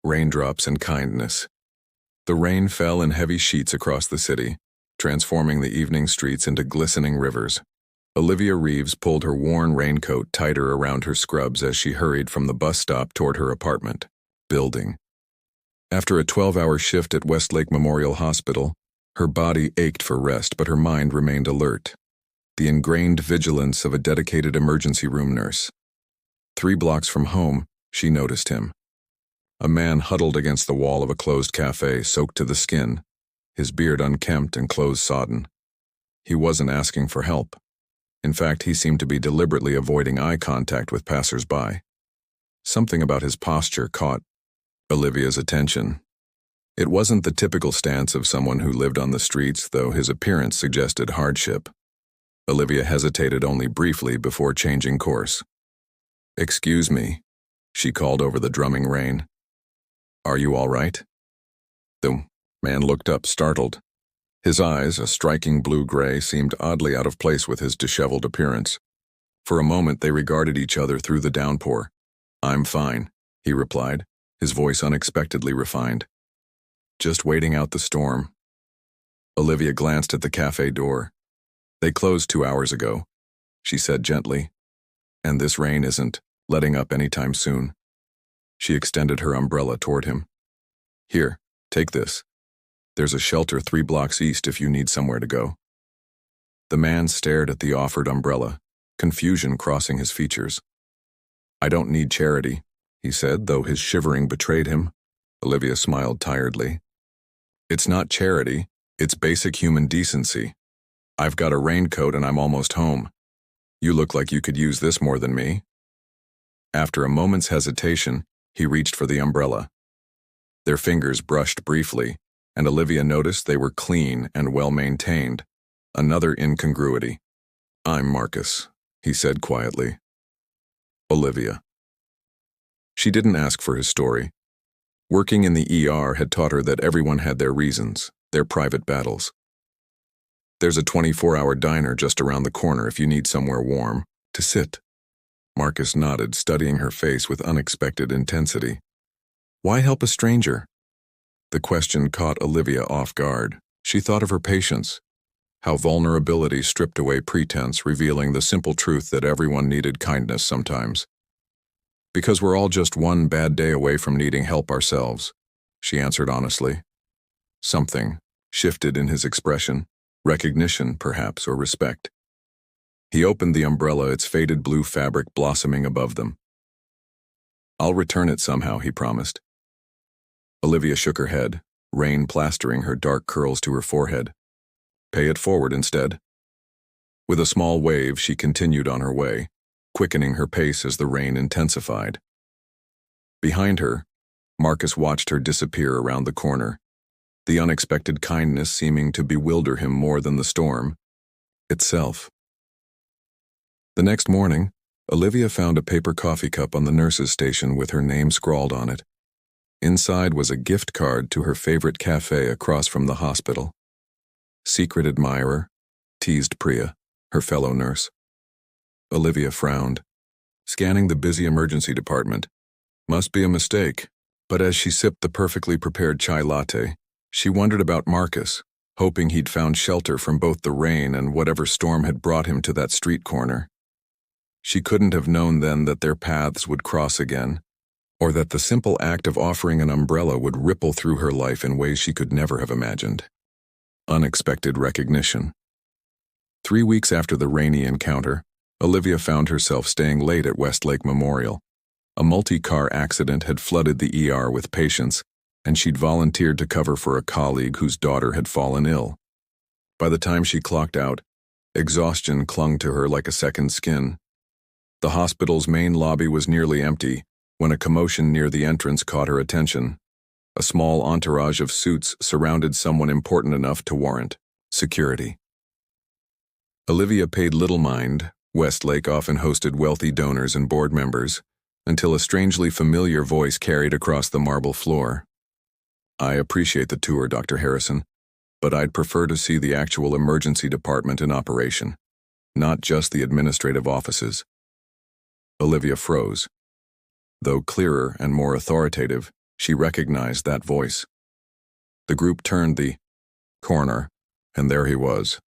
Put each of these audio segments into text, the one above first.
raindrops, and kindness. The rain fell in heavy sheets across the city, transforming the evening streets into glistening rivers. Olivia Reeves pulled her worn raincoat tighter around her scrubs as she hurried from the bus stop toward her apartment building. After a 12-hour shift at Westlake Memorial Hospital, her body ached for rest, but her mind remained alert. The ingrained vigilance of a dedicated emergency room nurse. 3 blocks from home, she noticed him. A man huddled against the wall of a closed cafe, soaked to the skin, his beard unkempt and clothes sodden. He wasn't asking for help. In fact, he seemed to be deliberately avoiding eye contact with passers-by. Something about his posture caught Olivia's attention. It wasn't the typical stance of someone who lived on the streets, though his appearance suggested hardship. Olivia hesitated only briefly before changing course. "Excuse me," she called over the drumming rain. "Are you all right?" The man looked up, startled. His eyes, a striking blue-gray, seemed oddly out of place with his disheveled appearance. For a moment they regarded each other through the downpour. "I'm fine," he replied, his voice unexpectedly refined. "Just waiting out the storm." Olivia glanced at the cafe door. "They closed 2 hours ago," she said gently. "And this rain isn't letting up anytime soon." She extended her umbrella toward him. "Here, take this. There's a shelter 3 blocks east if you need somewhere to go." The man stared at the offered umbrella, confusion crossing his features. "I don't need charity," he said, though his shivering betrayed him. Olivia smiled tiredly. "It's not charity, it's basic human decency. I've got a raincoat and I'm almost home. You look like you could use this more than me." After a moment's hesitation, he reached for the umbrella. Their fingers brushed briefly, and Olivia noticed they were clean and well-maintained. Another incongruity. "I'm Marcus," he said quietly. "Olivia." She didn't ask for his story. Working in the ER had taught her that everyone had their reasons, their private battles. "There's a 24-hour diner just around the corner if you need somewhere warm to sit." Marcus nodded, studying her face with unexpected intensity. "Why help a stranger?" The question caught Olivia off guard. She thought of her patients, how vulnerability stripped away pretense, revealing the simple truth that everyone needed kindness sometimes. "Because we're all just one bad day away from needing help ourselves," she answered honestly. Something shifted in his expression, recognition perhaps, or respect. He opened the umbrella, its faded blue fabric blossoming above them. "I'll return it somehow," he promised. Olivia shook her head, rain plastering her dark curls to her forehead. "Pay it forward instead." With a small wave, she continued on her way, quickening her pace as the rain intensified. Behind her, Marcus watched her disappear around the corner, the unexpected kindness seeming to bewilder him more than the storm itself. The next morning, Olivia found a paper coffee cup on the nurse's station with her name scrawled on it. Inside was a gift card to her favorite cafe across from the hospital. "Secret admirer," teased Priya, her fellow nurse. Olivia frowned, scanning the busy emergency department. Must be a mistake. But as she sipped the perfectly prepared chai latte, she wondered about Marcus, hoping he'd found shelter from both the rain and whatever storm had brought him to that street corner. She couldn't have known then that their paths would cross again, or that the simple act of offering an umbrella would ripple through her life in ways she could never have imagined. Unexpected recognition. 3 weeks after the rainy encounter, Olivia found herself staying late at Westlake Memorial. A multi-car accident had flooded the ER with patients, and she'd volunteered to cover for a colleague whose daughter had fallen ill. By the time she clocked out, exhaustion clung to her like a second skin. The hospital's main lobby was nearly empty when a commotion near the entrance caught her attention. A small entourage of suits surrounded someone important enough to warrant security. Olivia paid little mind. Westlake often hosted wealthy donors and board members, until a strangely familiar voice carried across the marble floor. "I appreciate the tour, Dr. Harrison, but I'd prefer to see the actual emergency department in operation, not just the administrative offices." Olivia froze. Though clearer and more authoritative, She recognized that voice. The group turned the corner, and there he was,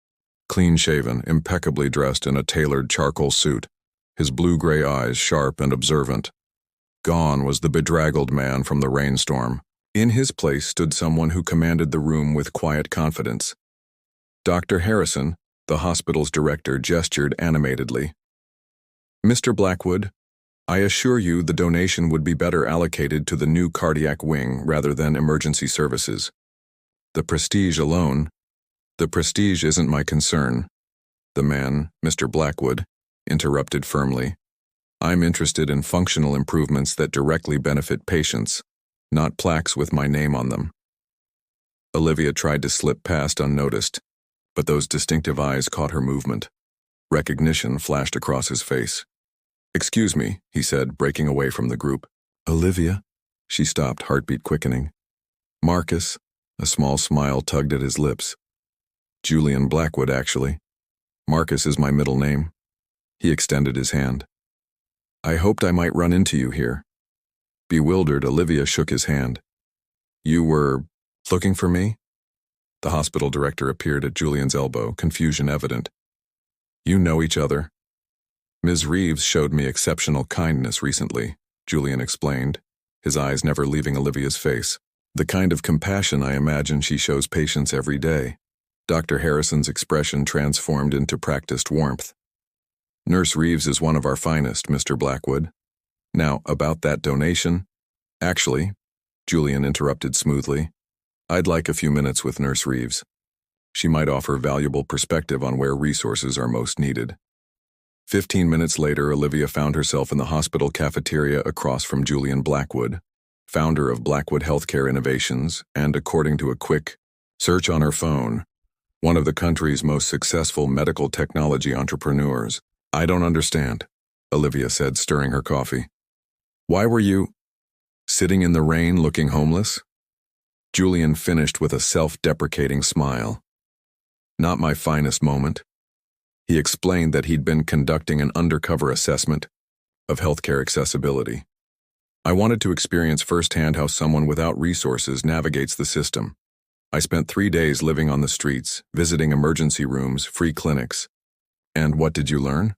clean-shaven, impeccably dressed in a tailored charcoal suit, his blue-gray eyes sharp and observant. Gone was the bedraggled man from the rainstorm. In his place stood someone who commanded the room with quiet confidence. Dr. Harrison, the hospital's director, gestured animatedly. "Mr. Blackwood, I assure you the donation would be better allocated to the new cardiac wing rather than emergency services. The prestige isn't my concern." The man, Mr. Blackwood, interrupted firmly. "I'm interested in functional improvements that directly benefit patients, not plaques with my name on them." Olivia tried to slip past unnoticed, but those distinctive eyes caught her movement. Recognition flashed across his face. "Excuse me," he said, breaking away from the group. "Olivia?" She stopped, heartbeat quickening. "Marcus," a small smile tugged at his lips. "Julian Blackwood, actually. Marcus is my middle name." He extended his hand. "I hoped I might run into you here." Bewildered, Olivia shook his hand. "You were looking for me?" The hospital director appeared at Julian's elbow, confusion evident. "You know each other?" "Ms. Reeves showed me exceptional kindness recently," Julian explained, his eyes never leaving Olivia's face. "The kind of compassion I imagine she shows patients every day." Dr. Harrison's expression transformed into practiced warmth. "Nurse Reeves is one of our finest, Mr. Blackwood. Now, about that donation—" "Actually," Julian interrupted smoothly, "I'd like a few minutes with Nurse Reeves. She might offer valuable perspective on where resources are most needed." 15 minutes later, Olivia found herself in the hospital cafeteria across from Julian Blackwood, founder of Blackwood Healthcare Innovations, and according to a quick search on her phone, one of the country's most successful medical technology entrepreneurs. "I don't understand," Olivia said, stirring her coffee. "Why were you sitting in the rain looking homeless?" Julian finished with a self-deprecating smile. "Not my finest moment." He explained that he'd been conducting an undercover assessment of healthcare accessibility. "I wanted to experience firsthand how someone without resources navigates the system. I spent 3 days living on the streets, visiting emergency rooms, free clinics." "And what did you learn?"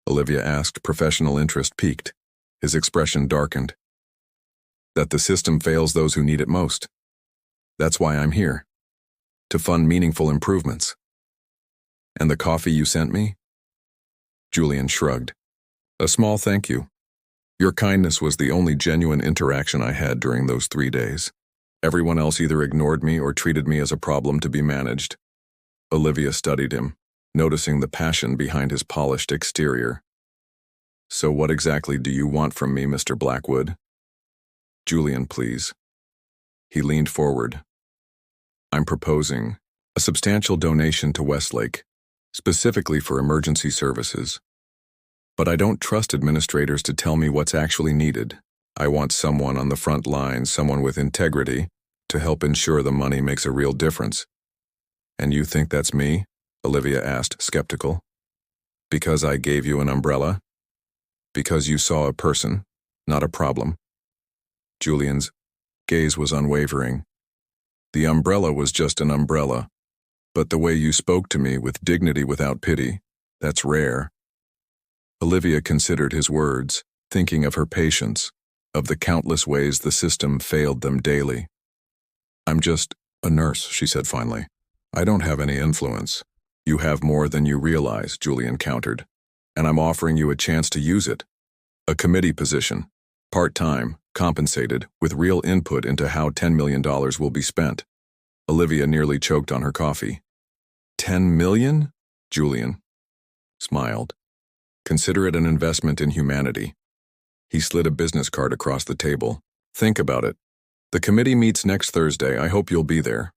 Olivia asked, professional interest piqued. His expression darkened. "That the system fails those who need it most. That's why I'm here. To fund meaningful improvements." "And the coffee you sent me?" Julian shrugged. "A small thank you. Your kindness was the only genuine interaction I had during those 3 days. Everyone else either ignored me or treated me as a problem to be managed." Olivia studied him, noticing the passion behind his polished exterior. "So what exactly do you want from me, Mr. Blackwood?" "Julian, please." He leaned forward. "I'm proposing a substantial donation to Westlake, specifically for emergency services. But I don't trust administrators to tell me what's actually needed. I want someone on the front line, someone with integrity, to help ensure the money makes a real difference." "And you think that's me?" Olivia asked, skeptical. "Because I gave you an umbrella? Because you saw a person, not a problem?" Julian's gaze was unwavering. "The umbrella was just an umbrella. But the way you spoke to me with dignity without pity, that's rare." Olivia considered his words, thinking of her patients, of the countless ways the system failed them daily. "I'm just a nurse," she said finally. "I don't have any influence." "You have more than you realize," Julian countered. "And I'm offering you a chance to use it. A committee position, part-time, compensated, with real input into how $10 million will be spent." Olivia nearly choked on her coffee. $10 million? Julian smiled. "Consider it an investment in humanity." He slid a business card across the table. "Think about it. The committee meets next Thursday. I hope you'll be there."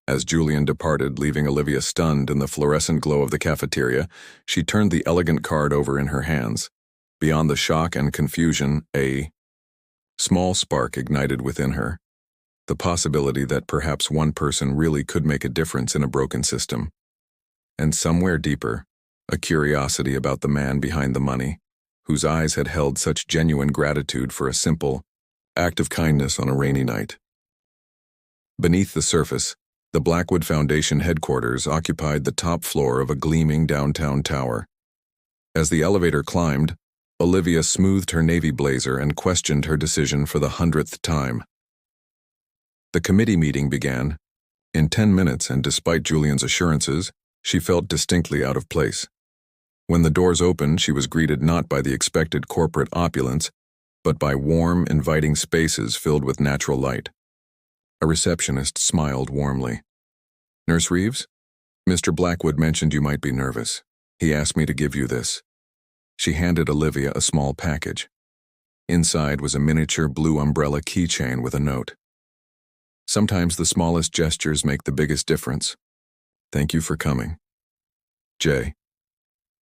As Julian departed, leaving Olivia stunned in the fluorescent glow of the cafeteria, she turned the elegant card over in her hands. Beyond the shock and confusion, a small spark ignited within her. The possibility that perhaps one person really could make a difference in a broken system. And somewhere deeper, a curiosity about the man behind the money, whose eyes had held such genuine gratitude for a simple, Act of kindness on a rainy night. Beneath the surface, the Blackwood Foundation headquarters occupied the top floor of a gleaming downtown tower. As the elevator climbed, Olivia smoothed her navy blazer and questioned her decision for the 100th time. The committee meeting began. In 10 minutes, and despite Julian's assurances, she felt distinctly out of place. When the doors opened, she was greeted not by the expected corporate opulence, but by warm, inviting spaces filled with natural light. A receptionist smiled warmly. "Nurse Reeves? Mr. Blackwood mentioned you might be nervous. He asked me to give you this." She handed Olivia a small package. Inside was a miniature blue umbrella keychain with a note. "Sometimes the smallest gestures make the biggest difference. Thank you for coming. Jay."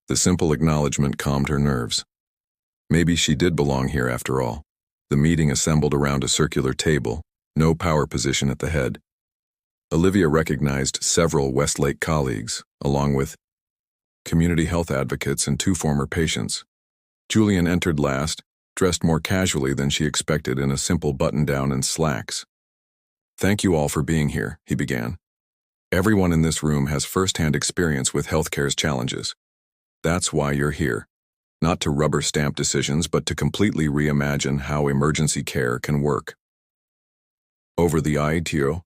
The simple acknowledgement calmed her nerves. Maybe she did belong here after all. The meeting assembled around a circular table, no power position at the head. Olivia recognized several Westlake colleagues, along with community health advocates and 2 former patients. Julian entered last, dressed more casually than she expected in a simple button-down and slacks. "Thank you all for being here," he began. "Everyone in this room has first-hand experience with healthcare's challenges. That's why you're here. Not to rubber stamp decisions, but to completely reimagine how emergency care can work." Over the ITO.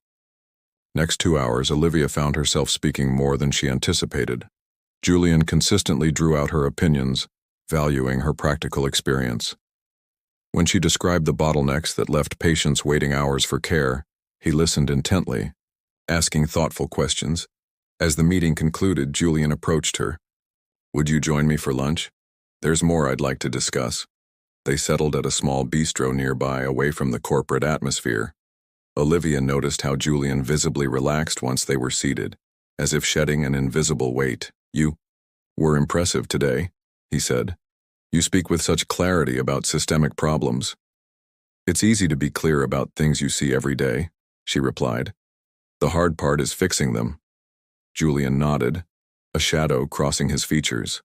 Next 2 hours, Olivia found herself speaking more than she anticipated. Julian consistently drew out her opinions, valuing her practical experience. When she described the bottlenecks that left patients waiting hours for care, he listened intently, asking thoughtful questions. As the meeting concluded, Julian approached her. "Would you join me for lunch? There's more I'd like to discuss." They settled at a small bistro nearby, away from the corporate atmosphere. Olivia noticed how Julian visibly relaxed once they were seated, as if shedding an invisible weight. "You were impressive today," he said. "You speak with such clarity about systemic problems." "It's easy to be clear about things you see every day," she replied. "The hard part is fixing them." Julian nodded, a shadow crossing his features.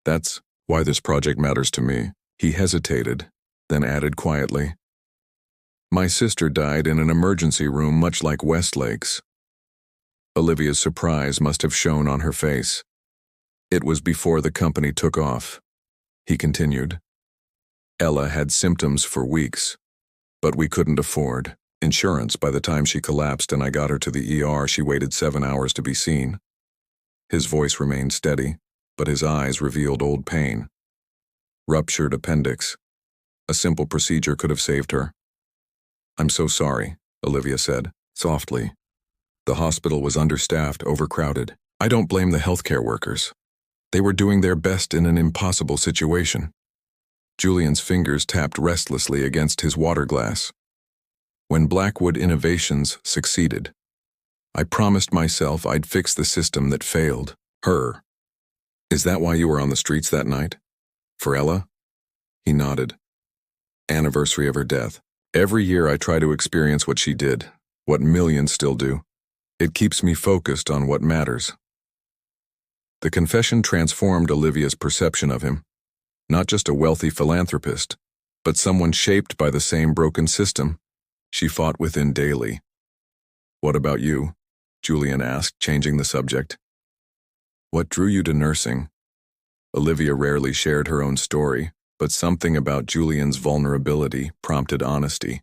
"That's why this project matters to me." He hesitated, then added quietly, "My sister died in an emergency room much like Westlake's." Olivia's surprise must have shown on her face. "It was before the company took off," he continued. "Ella had symptoms for weeks, but we couldn't afford insurance. By the time she collapsed and I got her to the ER, she waited 7 hours to be seen." His voice remained steady, but his eyes revealed old pain. "Ruptured appendix. A simple procedure could have saved her." "I'm so sorry," Olivia said, softly. "The hospital was understaffed, overcrowded. I don't blame the healthcare workers. They were doing their best in an impossible situation." Julian's fingers tapped restlessly against his water glass. "When Blackwood Innovations succeeded, I promised myself I'd fix the system that failed her." "Is that why you were on the streets that night? For Ella?" He nodded. "Anniversary of her death. Every year I try to experience what she did, what millions still do. It keeps me focused on what matters." The confession transformed Olivia's perception of him. Not just a wealthy philanthropist, but someone shaped by the same broken system she fought within daily. "What about you?" Julian asked, changing the subject. "What drew you to nursing?" Olivia rarely shared her own story, but something about Julian's vulnerability prompted honesty.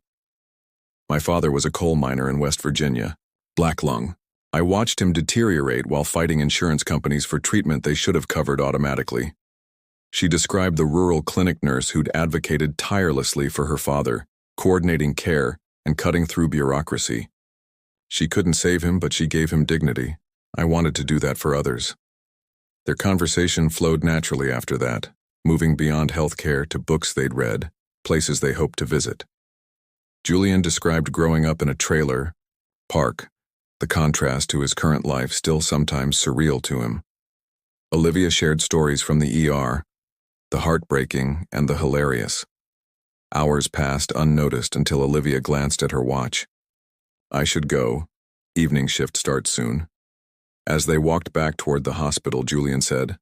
"My father was a coal miner in West Virginia, black lung. I watched him deteriorate while fighting insurance companies for treatment they should have covered automatically." She described the rural clinic nurse who'd advocated tirelessly for her father, coordinating care and cutting through bureaucracy. "She couldn't save him, but she gave him dignity. I wanted to do that for others." Their conversation flowed naturally after that, moving beyond healthcare to books they'd read, places they hoped to visit. Julian described growing up in a trailer park, the contrast to his current life still sometimes surreal to him. Olivia shared stories from the ER, the heartbreaking and the hilarious. Hours passed unnoticed until Olivia glanced at her watch. "I should go. Evening shift starts soon." As they walked back toward the hospital, Julian said,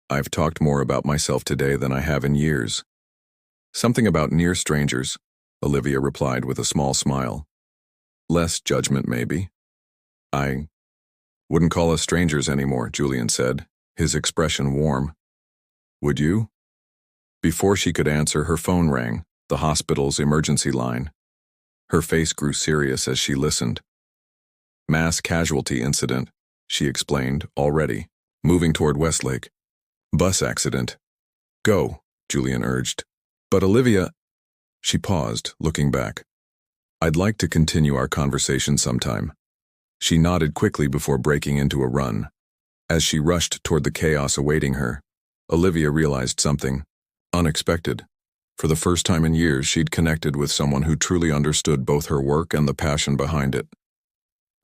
"I've talked more about myself today than I have in years." Something about near strangers, Olivia replied with a small smile. Less judgment, maybe. I wouldn't call us strangers anymore, Julian said, his expression warm. Would you? Before she could answer, her phone rang, the hospital's emergency line. Her face grew serious as she listened. Mass casualty incident, she explained, already, moving toward Westlake. Bus accident. Go, Julian urged. But Olivia... She paused, looking back. I'd like to continue our conversation sometime. She nodded quickly before breaking into a run. As she rushed toward the chaos awaiting her, Olivia realized something unexpected. For the first time in years, she'd connected with someone who truly understood both her work and the passion behind it.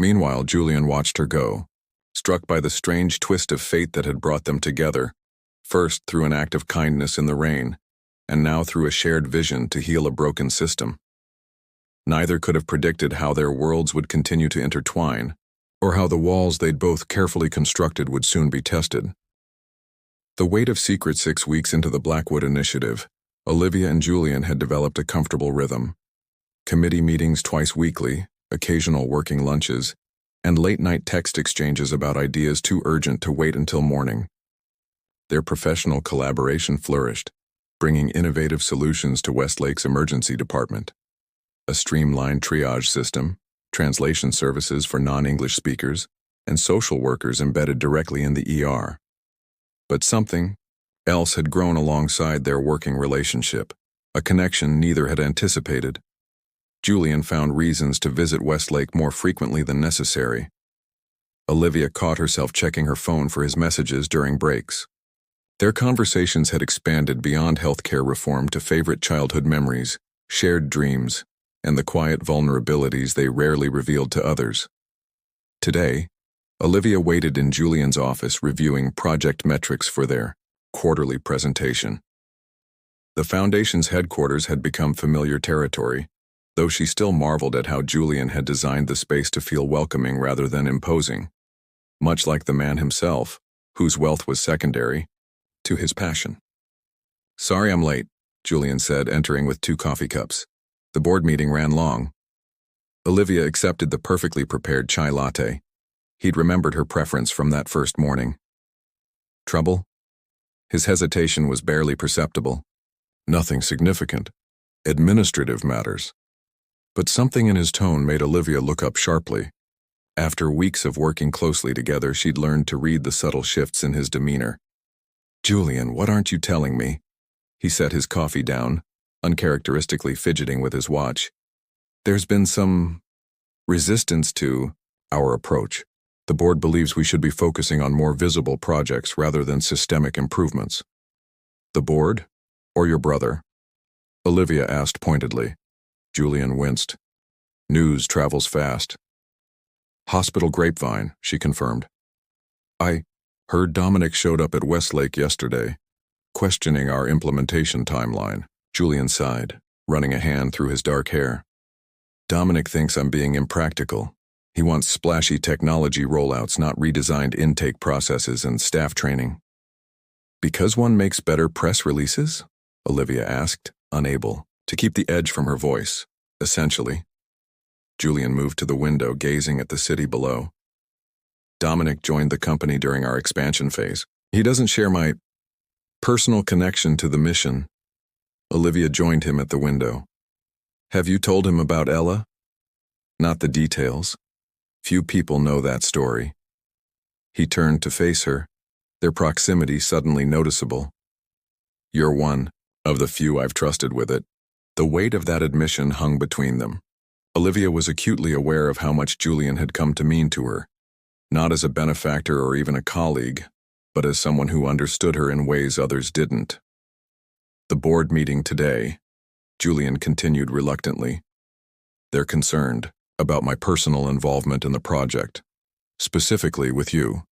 Meanwhile, Julian watched her go, struck by the strange twist of fate that had brought them together, first through an act of kindness in the rain, and now through a shared vision to heal a broken system. Neither could have predicted how their worlds would continue to intertwine, or how the walls they'd both carefully constructed would soon be tested. The weight of secret 6 weeks into the Blackwood Initiative, Olivia and Julian had developed a comfortable rhythm. Committee meetings twice weekly, occasional working lunches, and late-night text exchanges about ideas too urgent to wait until morning. Their professional collaboration flourished, bringing innovative solutions to Westlake's emergency department. A streamlined triage system, translation services for non-English speakers, and social workers embedded directly in the ER. But something else had grown alongside their working relationship, a connection neither had anticipated. Julian found reasons to visit Westlake more frequently than necessary. Olivia caught herself checking her phone for his messages during breaks. Their conversations had expanded beyond healthcare reform to favorite childhood memories, shared dreams, and the quiet vulnerabilities they rarely revealed to others. Today, Olivia waited in Julian's office reviewing project metrics for their quarterly presentation. The Foundation's headquarters had become familiar territory, though she still marveled at how Julian had designed the space to feel welcoming rather than imposing, much like the man himself, whose wealth was secondary to his passion. Sorry I'm late, Julian said, entering with 2 coffee cups. The board meeting ran long. Olivia accepted the perfectly prepared chai latte. He'd remembered her preference from that first morning. Trouble? His hesitation was barely perceptible. Nothing significant. Administrative matters. But something in his tone made Olivia look up sharply. After weeks of working closely together, she'd learned to read the subtle shifts in his demeanor. Julian, what aren't you telling me? He set his coffee down, uncharacteristically fidgeting with his watch. There's been some resistance to our approach. The board believes we should be focusing on more visible projects rather than systemic improvements. The board? Or your brother? Olivia asked pointedly. Julian winced. News travels fast. Hospital grapevine, she confirmed. I heard Dominic showed up at Westlake yesterday, questioning our implementation timeline. Julian sighed, running a hand through his dark hair. Dominic thinks I'm being impractical. He wants splashy technology rollouts, not redesigned intake processes and staff training. Because one makes better press releases? Olivia asked, unable to keep the edge from her voice, essentially. Julian moved to the window, gazing at the city below. Dominic joined the company during our expansion phase. He doesn't share my personal connection to the mission. Olivia joined him at the window. Have you told him about Ella? Not the details. Few people know that story. He turned to face her, their proximity suddenly noticeable. You're one of the few I've trusted with it. The weight of that admission hung between them. Olivia was acutely aware of how much Julian had come to mean to her, not as a benefactor or even a colleague, but as someone who understood her in ways others didn't. The board meeting today, Julian continued reluctantly. They're concerned about my personal involvement in the project, specifically with you.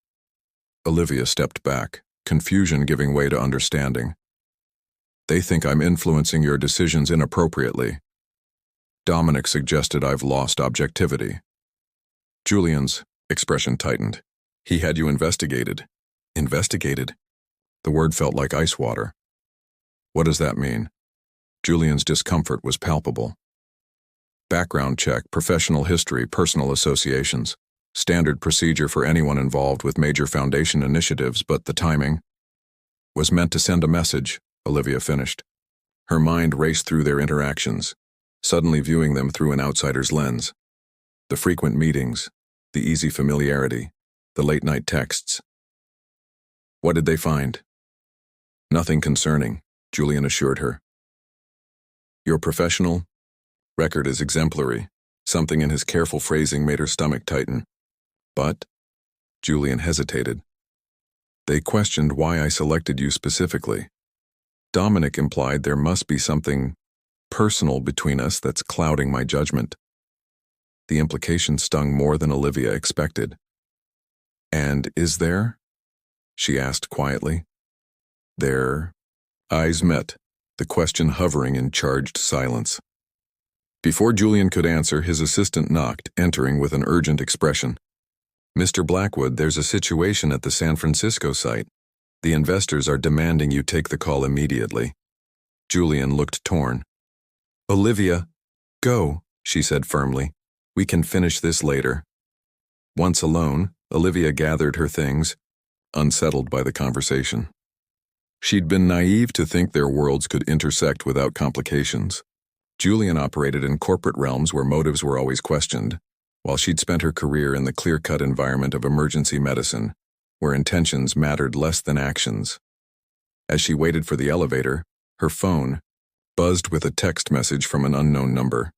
Olivia stepped back, confusion giving way to understanding. They think I'm influencing your decisions inappropriately. Dominic suggested I've lost objectivity. Julian's expression tightened. He had you investigated. Investigated? The word felt like ice water. What does that mean? Julian's discomfort was palpable. Background check, professional history, personal associations. Standard procedure for anyone involved with major foundation initiatives, but the timing was meant to send a message, Olivia finished. Her mind raced through their interactions, suddenly viewing them through an outsider's lens. The frequent meetings, the easy familiarity, the late-night texts. What did they find? Nothing concerning, Julian assured her. Your professional record is exemplary. Something in his careful phrasing made her stomach tighten. But, Julian hesitated. They questioned why I selected you specifically. Dominic implied there must be something personal between us that's clouding my judgment. The implication stung more than Olivia expected. And is there? She asked quietly. Their eyes met, the question hovering in charged silence. Before Julian could answer, his assistant knocked, entering with an urgent expression. Mr. Blackwood, there's a situation at the San Francisco site. The investors are demanding you take the call immediately. Julian looked torn. Olivia, go, she said firmly. We can finish this later. Once alone, Olivia gathered her things, unsettled by the conversation. She'd been naive to think their worlds could intersect without complications. Julian operated in corporate realms where motives were always questioned, while she'd spent her career in the clear-cut environment of emergency medicine, where intentions mattered less than actions. As she waited for the elevator, her phone buzzed with a text message from an unknown number.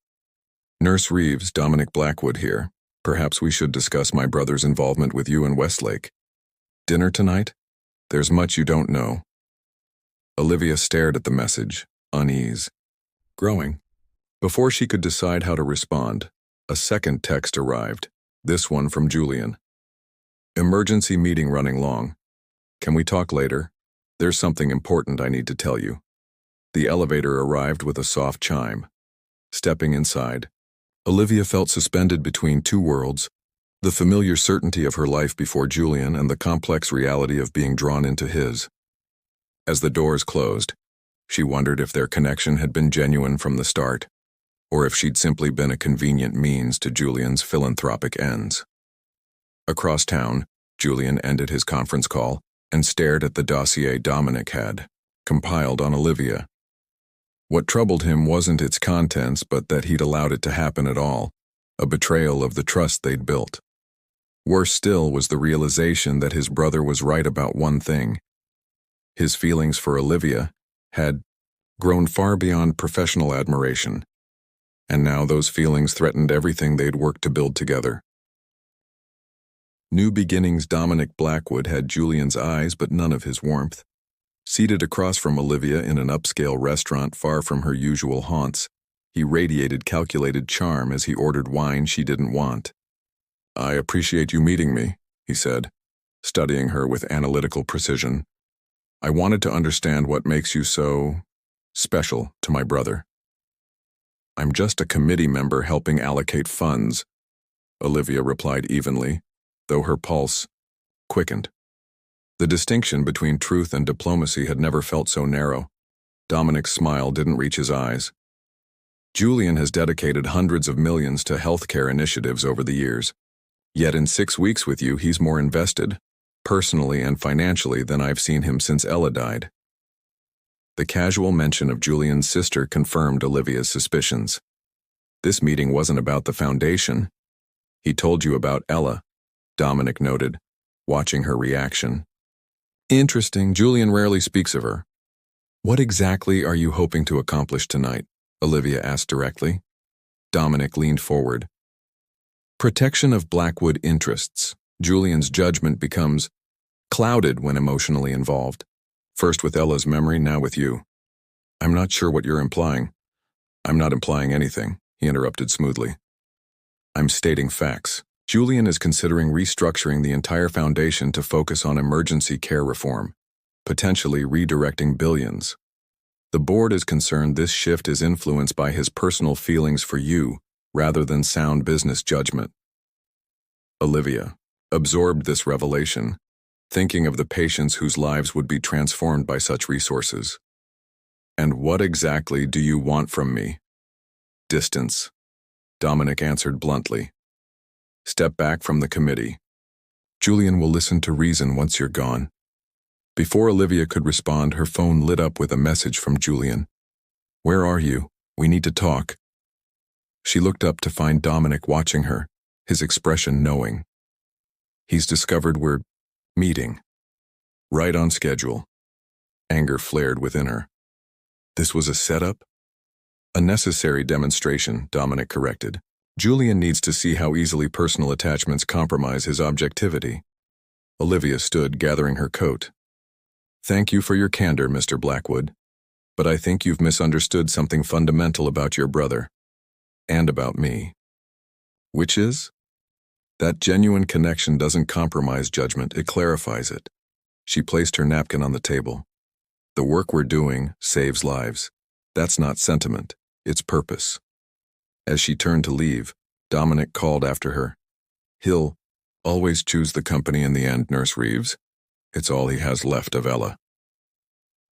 Nurse Reeves, Dominic Blackwood here. Perhaps we should discuss my brother's involvement with you in Westlake. Dinner tonight? There's much you don't know. Olivia stared at the message, unease growing. Before she could decide how to respond, a second text arrived, this one from Julian. Emergency meeting running long. Can we talk later? There's something important I need to tell you. The elevator arrived with a soft chime. Stepping inside, Olivia felt suspended between two worlds, the familiar certainty of her life before Julian and the complex reality of being drawn into his. As the doors closed, she wondered if their connection had been genuine from the start, or if she'd simply been a convenient means to Julian's philanthropic ends. Across town, Julian ended his conference call and stared at the dossier Dominic had compiled on Olivia. What troubled him wasn't its contents, but that he'd allowed it to happen at all, a betrayal of the trust they'd built. Worse still was the realization that his brother was right about one thing. His feelings for Olivia had grown far beyond professional admiration, and now those feelings threatened everything they'd worked to build together. New beginnings Dominic Blackwood had Julian's eyes but none of his warmth. Seated across from Olivia in an upscale restaurant far from her usual haunts, he radiated calculated charm as he ordered wine she didn't want. I appreciate you meeting me, he said, studying her with analytical precision. I wanted to understand what makes you so special to my brother. I'm just a committee member helping allocate funds, Olivia replied evenly, though her pulse quickened. The distinction between truth and diplomacy had never felt so narrow. Dominic's smile didn't reach his eyes. Julian has dedicated hundreds of millions to healthcare initiatives over the years. Yet in 6 weeks with you, he's more invested, personally and financially, than I've seen him since Ella died. The casual mention of Julian's sister confirmed Olivia's suspicions. This meeting wasn't about the foundation. He told you about Ella, Dominic noted, watching her reaction. Interesting, Julian rarely speaks of her. What exactly are you hoping to accomplish tonight? Olivia asked directly. Dominic leaned forward. Protection of Blackwood interests. Julian's judgment becomes clouded when emotionally involved. First with Ella's memory, now with you. I'm not sure what you're implying. I'm not implying anything, he interrupted smoothly. I'm stating facts. Julian is considering restructuring the entire foundation to focus on emergency care reform, potentially redirecting billions. The board is concerned this shift is influenced by his personal feelings for you rather than sound business judgment. Olivia absorbed this revelation, thinking of the patients whose lives would be transformed by such resources. And what exactly do you want from me? Distance. Dominic answered bluntly. Step back from the committee. Julian will listen to reason once you're gone. Before Olivia could respond, her phone lit up with a message from Julian. Where are you? We need to talk. She looked up to find Dominic watching her, his expression knowing. He's discovered we're meeting. Right on schedule. Anger flared within her. This was a setup? A necessary demonstration, Dominic corrected. Julian needs to see how easily personal attachments compromise his objectivity. Olivia stood, gathering her coat. Thank you for your candor, Mr. Blackwood. But I think you've misunderstood something fundamental about your brother. And about me. Which is? That genuine connection doesn't compromise judgment, it clarifies it. She placed her napkin on the table. The work we're doing saves lives. That's not sentiment, it's purpose. As she turned to leave, Dominic called after her. He'll always choose the company in the end, Nurse Reeves. It's all he has left of Ella.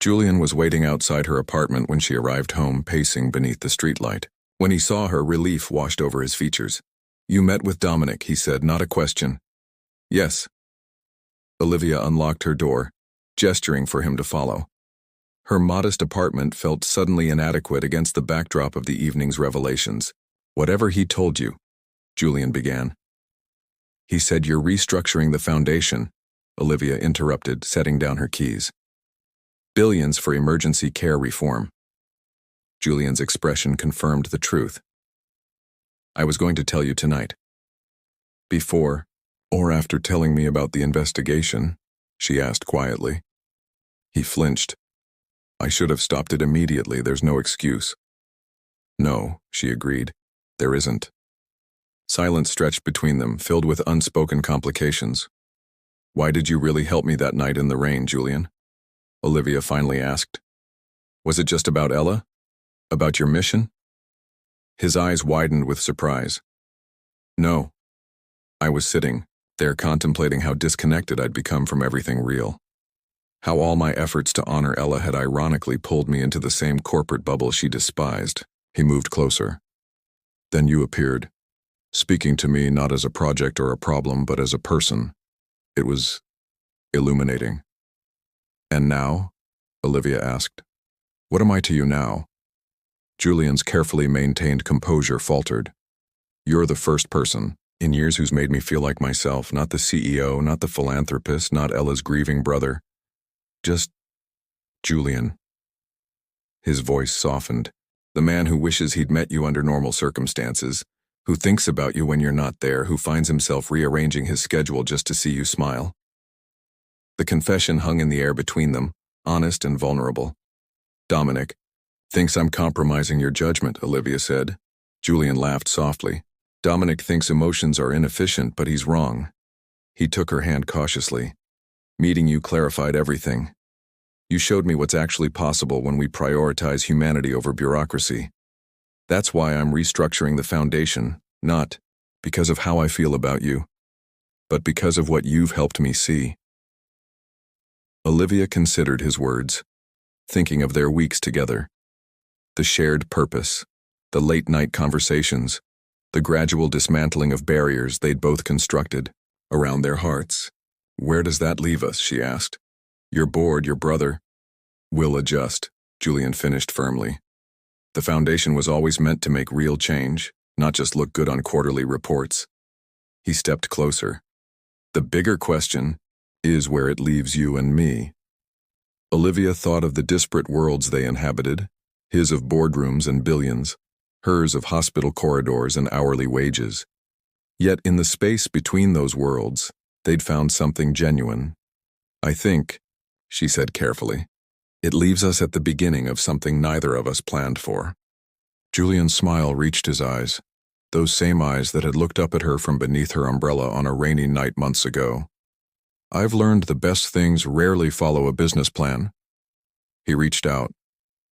Julian was waiting outside her apartment when she arrived home, pacing beneath the streetlight. When he saw her, relief washed over his features. You met with Dominic, he said, not a question. Yes. Olivia unlocked her door, gesturing for him to follow. Her modest apartment felt suddenly inadequate against the backdrop of the evening's revelations. Whatever he told you, Julian began. He said you're restructuring the foundation, Olivia interrupted, setting down her keys. Billions for emergency care reform. Julian's expression confirmed the truth. I was going to tell you tonight. Before or after telling me about the investigation, she asked quietly. He flinched. I should have stopped it immediately, there's no excuse. No, she agreed. There isn't. Silence stretched between them, filled with unspoken complications. Why did you really help me that night in the rain, Julian? Olivia finally asked. Was it just about Ella? About your mission? His eyes widened with surprise. No. I was sitting there contemplating how disconnected I'd become from everything real. How all my efforts to honor Ella had ironically pulled me into the same corporate bubble she despised. He moved closer. Then you appeared, speaking to me not as a project or a problem, but as a person. It was illuminating. And now? Olivia asked. What am I to you now? Julian's carefully maintained composure faltered. You're the first person, in years, who's made me feel like myself, not the CEO, not the philanthropist, not Ella's grieving brother. Just Julian. His voice softened. The man who wishes he'd met you under normal circumstances, who thinks about you when you're not there, who finds himself rearranging his schedule just to see you smile. The confession hung in the air between them, honest and vulnerable. Dominic thinks I'm compromising your judgment, Olivia said. Julian laughed softly. Dominic thinks emotions are inefficient, but he's wrong. He took her hand cautiously. Meeting you clarified everything. You showed me what's actually possible when we prioritize humanity over bureaucracy. That's why I'm restructuring the foundation, not because of how I feel about you, but because of what you've helped me see. Olivia considered his words, thinking of their weeks together. The shared purpose, the late-night conversations, the gradual dismantling of barriers they'd both constructed around their hearts. Where does that leave us, she asked. You're bored, your brother. We'll adjust, Julian finished firmly. The foundation was always meant to make real change, not just look good on quarterly reports. He stepped closer. The bigger question is where it leaves you and me. Olivia thought of the disparate worlds they inhabited, his of boardrooms and billions, hers of hospital corridors and hourly wages. Yet in the space between those worlds, they'd found something genuine. I think, she said carefully, it leaves us at the beginning of something neither of us planned for. Julian's smile reached his eyes, those same eyes that had looked up at her from beneath her umbrella on a rainy night months ago. I've learned the best things rarely follow a business plan. He reached out,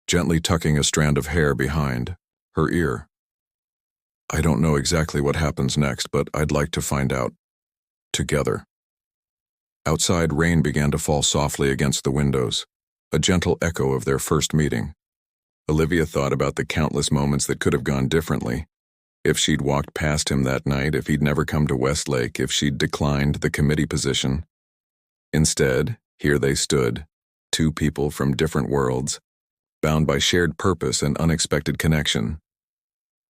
gently tucking a strand of hair behind her ear. I don't know exactly what happens next, but I'd like to find out. Together. Outside, rain began to fall softly against the windows, a gentle echo of their first meeting. Olivia thought about the countless moments that could have gone differently. If she'd walked past him that night, if he'd never come to Westlake, if she'd declined the committee position. Instead, here they stood, two people from different worlds, bound by shared purpose and unexpected connection.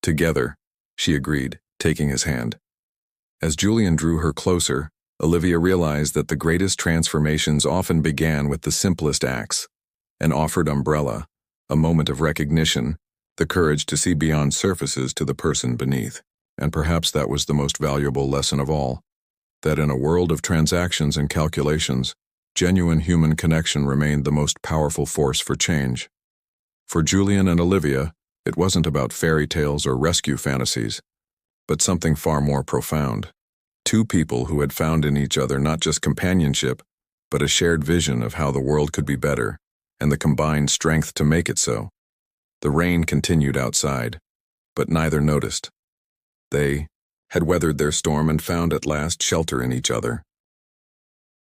Together, she agreed, taking his hand. As Julian drew her closer, Olivia realized that the greatest transformations often began with the simplest acts: an offered umbrella, a moment of recognition, the courage to see beyond surfaces to the person beneath. And perhaps that was the most valuable lesson of all, that in a world of transactions and calculations, genuine human connection remained the most powerful force for change. For Julian and Olivia, it wasn't about fairy tales or rescue fantasies, but something far more profound. Two people who had found in each other not just companionship, but a shared vision of how the world could be better, and the combined strength to make it so. The rain continued outside, but neither noticed. They had weathered their storm and found at last shelter in each other.